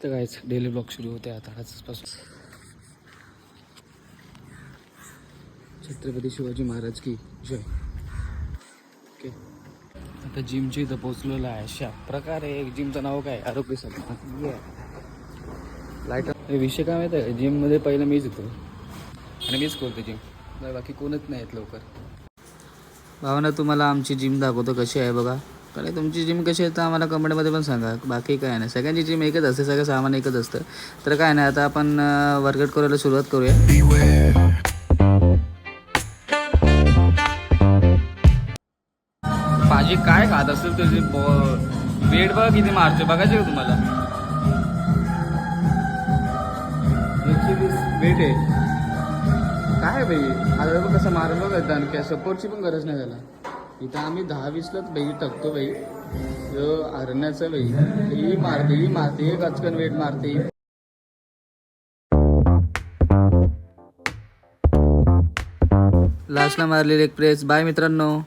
तर कायच daily blog सुरू होते आता आजपासून. छत्रपती शिवाजी महाराज की जय. ओके, आता जिमची इथं पोचलेलं आहे. अशा प्रकारे जिमचं नाव काय, आरोग्य सभा. लाईट विषय काय माहिती आहे, जिममध्ये पहिलं मीच येतो आणि मीच करतो जिम, बाकी कोणच नाही येत लवकर. भावना तुम्हाला आमची जिम दाखवतो कशी आहे बघा. कारण तुमची जिम कशी आहे तर आम्हाला कमेंटमध्ये पण सांगा. बाकी काय नाही, सगळ्यांची जिम एकच असते, सगळं सामान एकच असतं. तर काय नाही, आता आपण वर्कआउट करायला सुरुवात करूया. भाजी काय खात असेल तुझी वेट बघा किती मारते, बघायचे का तुम्हाला. 120 वेट आहे काय भाई. आता बघ कसं मारलं बघा, आणखी सपोर्टची पण गरज नाही त्याला. इथं आम्ही 10-20लाच भाई टाकतो भाई. हरण्याचं भाई ही मारते गचकन वेट मारते. लास्टला मारलेली एक प्रेस. बाय मित्रांनो.